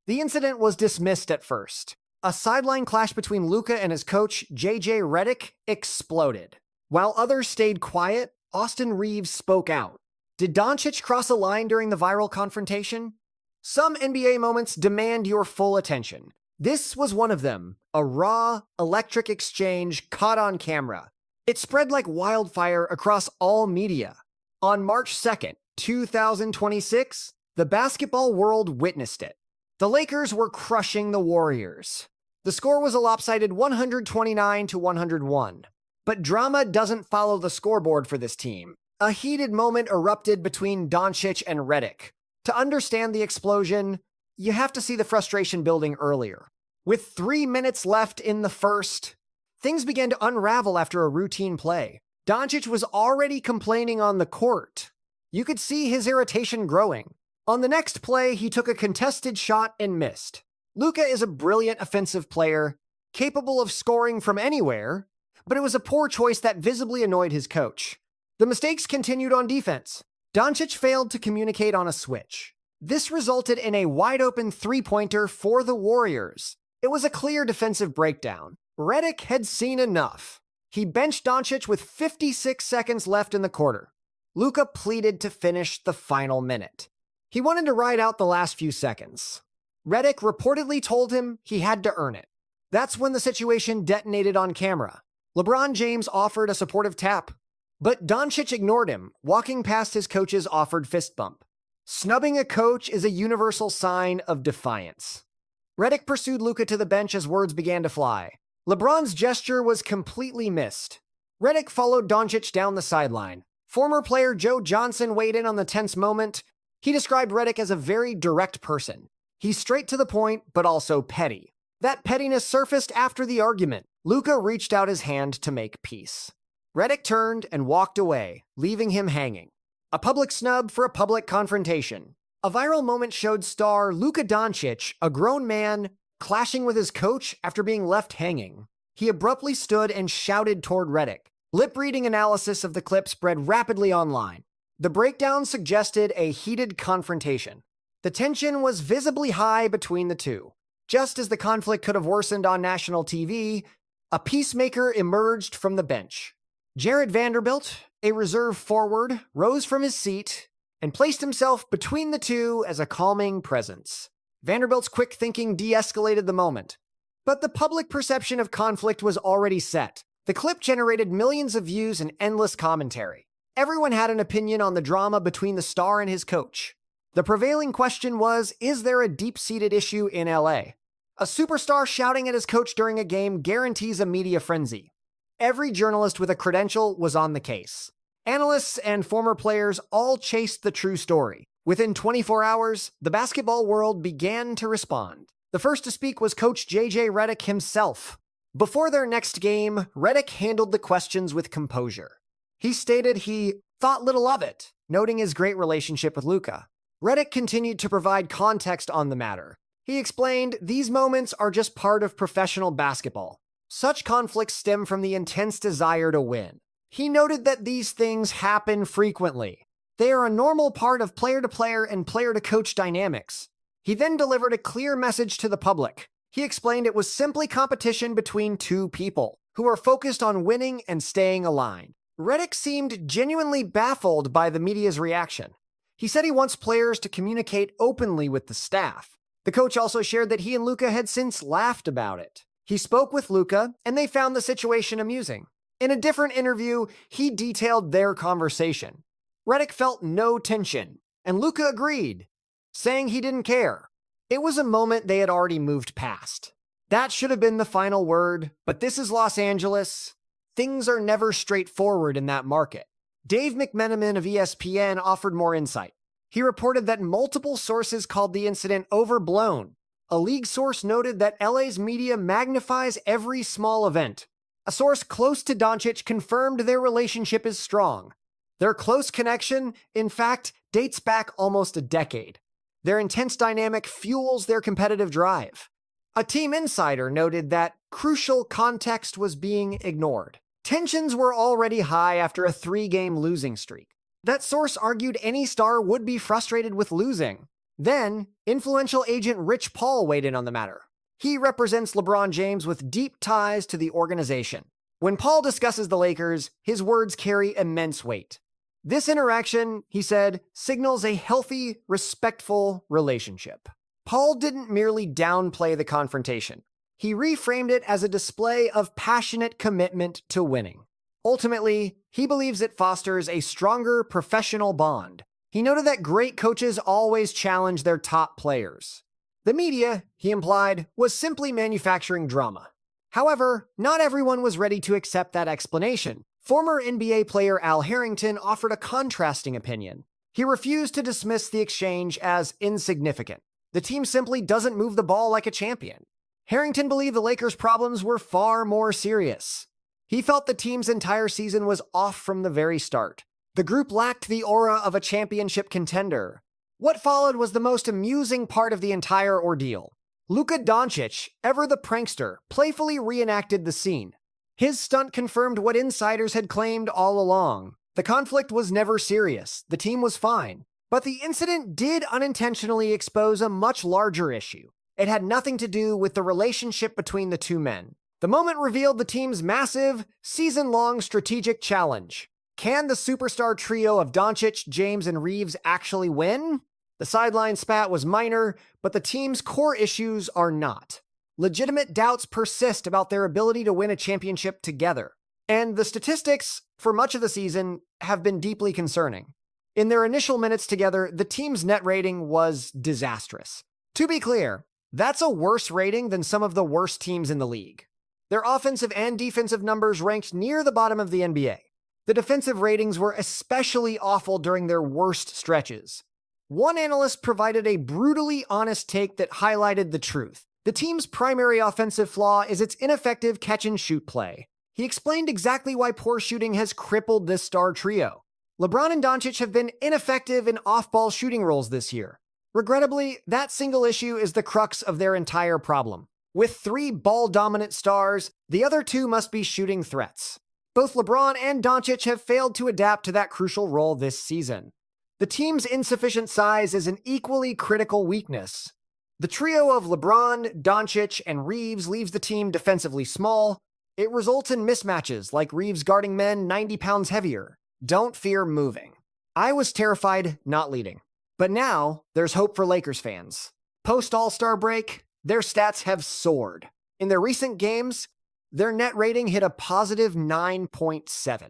The incident was dismissed at first. A sideline clash between Luka and his coach, JJ Redick, exploded. While others stayed quiet, Austin Reeves spoke out. Did Dončić cross a line during the viral confrontation? Some NBA moments demand your full attention. This was one of them, a raw, electric exchange caught on camera. It spread like wildfire across all media. On March 2nd, 2026, the basketball world witnessed it. The Lakers were crushing the Warriors. The score was a lopsided 129-101. But drama doesn't follow the scoreboard for this team. A heated moment erupted between Dončić and Redick. To understand the explosion, you have to see the frustration building earlier. With 3 minutes left in the first, things began to unravel after a routine play. Dončić was already complaining on the court. You could see his irritation growing. On the next play, he took a contested shot and missed. Luka is a brilliant offensive player, capable of scoring from anywhere, but it was a poor choice that visibly annoyed his coach. The mistakes continued on defense. Dončić failed to communicate on a switch. This resulted in a wide-open three-pointer for the Warriors. It was a clear defensive breakdown. Redick had seen enough. He benched Dončić with 56 seconds left in the quarter. Luka pleaded to finish the final minute. He wanted to ride out the last few seconds. Redick reportedly told him he had to earn it. That's when the situation detonated on camera. LeBron James offered a supportive tap, but Dončić ignored him, walking past his coach's offered fist bump. Snubbing a coach is a universal sign of defiance. Redick pursued Luka to the bench as words began to fly. LeBron's gesture was completely missed. Redick followed Dončić down the sideline. Former player Joe Johnson weighed in on the tense moment. He described Redick as a very direct person. He's straight to the point, but also petty. That pettiness surfaced after the argument. Luka reached out his hand to make peace. Redick turned and walked away, leaving him hanging. A public snub for a public confrontation. A viral moment showed star Luka Dončić, a grown man, clashing with his coach after being left hanging. He abruptly stood and shouted toward Redick. Lip-reading analysis of the clip spread rapidly online. The breakdown suggested a heated confrontation. The tension was visibly high between the two. Just as the conflict could have worsened on national TV, a peacemaker emerged from the bench. Jared Vanderbilt, a reserve forward, rose from his seat and placed himself between the two as a calming presence. Vanderbilt's quick thinking de-escalated the moment. But the public perception of conflict was already set. The clip generated millions of views and endless commentary. Everyone had an opinion on the drama between the star and his coach. The prevailing question was, is there a deep-seated issue in LA? A superstar shouting at his coach during a game guarantees a media frenzy. Every journalist with a credential was on the case. Analysts and former players all chased the true story. Within 24 hours, the basketball world began to respond. The first to speak was coach JJ Redick himself. Before their next game, Redick handled the questions with composure. He stated he thought little of it, noting his great relationship with Luka. Redick continued to provide context on the matter. He explained, these moments are just part of professional basketball. Such conflicts stem from the intense desire to win. He noted that these things happen frequently. They are a normal part of player-to-player and player-to-coach dynamics. He then delivered a clear message to the public. He explained it was simply competition between two people who are focused on winning and staying aligned. Redick seemed genuinely baffled by the media's reaction. He said he wants players to communicate openly with the staff. The coach also shared that he and Luka had since laughed about it. He spoke with Luka, and they found the situation amusing. In a different interview, he detailed their conversation. Redick felt no tension, and Luka agreed, saying he didn't care. It was a moment they had already moved past. That should have been the final word, but this is Los Angeles. Things are never straightforward in that market. Dave McMenamin of ESPN offered more insight. He reported that multiple sources called the incident overblown. A league source noted that LA's media magnifies every small event. A source close to Dončić confirmed their relationship is strong. Their close connection, in fact, dates back almost a decade. Their intense dynamic fuels their competitive drive. A team insider noted that crucial context was being ignored. Tensions were already high after a 3-game losing streak. That source argued any star would be frustrated with losing. Then, influential agent Rich Paul weighed in on the matter. He represents LeBron James with deep ties to the organization. When Paul discusses the Lakers, his words carry immense weight. This interaction, he said, signals a healthy, respectful relationship. Paul didn't merely downplay the confrontation. He reframed it as a display of passionate commitment to winning. Ultimately, he believes it fosters a stronger professional bond. He noted that great coaches always challenge their top players. The media, he implied, was simply manufacturing drama. However, not everyone was ready to accept that explanation. Former NBA player Al Harrington offered a contrasting opinion. He refused to dismiss the exchange as insignificant. The team simply doesn't move the ball like a champion. Harrington believed the Lakers' problems were far more serious. He felt the team's entire season was off from the very start. The group lacked the aura of a championship contender. What followed was the most amusing part of the entire ordeal. Luka Dončić, ever the prankster, playfully reenacted the scene. His stunt confirmed what insiders had claimed all along. The conflict was never serious. The team was fine. But the incident did unintentionally expose a much larger issue. It had nothing to do with the relationship between the two men. The moment revealed the team's massive, season-long strategic challenge. Can the superstar trio of Dončić, James, and Reeves actually win? The sideline spat was minor, but the team's core issues are not. Legitimate doubts persist about their ability to win a championship together. And the statistics, for much of the season, have been deeply concerning. In their initial minutes together, the team's net rating was disastrous. To be clear, that's a worse rating than some of the worst teams in the league. Their offensive and defensive numbers ranked near the bottom of the NBA. The defensive ratings were especially awful during their worst stretches. One analyst provided a brutally honest take that highlighted the truth. The team's primary offensive flaw is its ineffective catch-and-shoot play. He explained exactly why poor shooting has crippled this star trio. LeBron and Dončić have been ineffective in off-ball shooting roles this year. Regrettably, that single issue is the crux of their entire problem. With 3 ball-dominant stars, the other 2 must be shooting threats. Both LeBron and Dončić have failed to adapt to that crucial role this season. The team's insufficient size is an equally critical weakness. The trio of LeBron, Dončić, and Reeves leaves the team defensively small. It results in mismatches like Reeves guarding men 90 pounds heavier. Don't fear moving. I was terrified not leading. But now, there's hope for Lakers fans. Post-All-Star break, their stats have soared. In their recent games, their net rating hit a positive 9.7.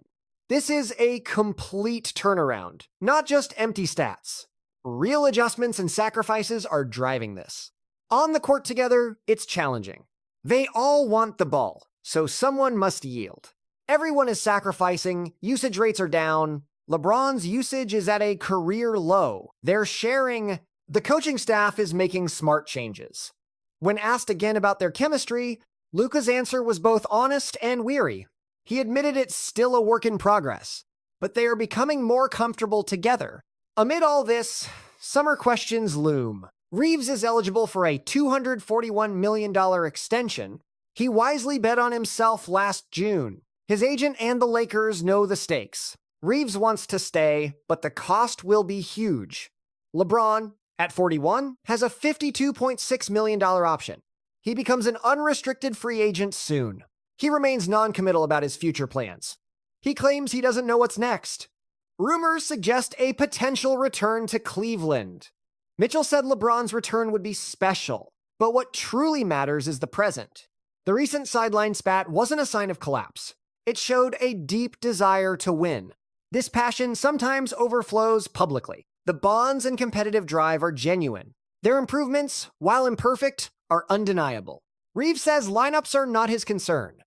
This is a complete turnaround, not just empty stats. Real adjustments and sacrifices are driving this. On the court together, it's challenging. They all want the ball, so someone must yield. Everyone is sacrificing, usage rates are down. LeBron's usage is at a career low. They're sharing. The coaching staff is making smart changes. When asked again about their chemistry, Luka's answer was both honest and weary. He admitted it's still a work in progress, but they are becoming more comfortable together. Amid all this, summer questions loom. Reeves is eligible for a $241 million extension. He wisely bet on himself last June. His agent and the Lakers know the stakes. Reeves wants to stay, but the cost will be huge. LeBron, at 41, has a $52.6 million option. He becomes an unrestricted free agent soon. He remains non-committal about his future plans. He claims he doesn't know what's next. Rumors suggest a potential return to Cleveland. Mitchell said LeBron's return would be special, but what truly matters is the present. The recent sideline spat wasn't a sign of collapse. It showed a deep desire to win. This passion sometimes overflows publicly. The bonds and competitive drive are genuine. Their improvements, while imperfect, are undeniable. Reeves says lineups are not his concern.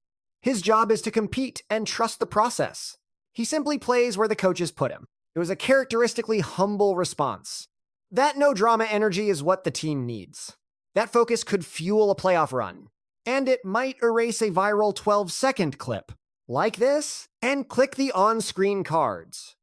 His job is to compete and trust the process. He simply plays where the coaches put him. It was a characteristically humble response. That no-drama energy is what the team needs. That focus could fuel a playoff run. And it might erase a viral 12-second clip, like this, and click the on-screen cards.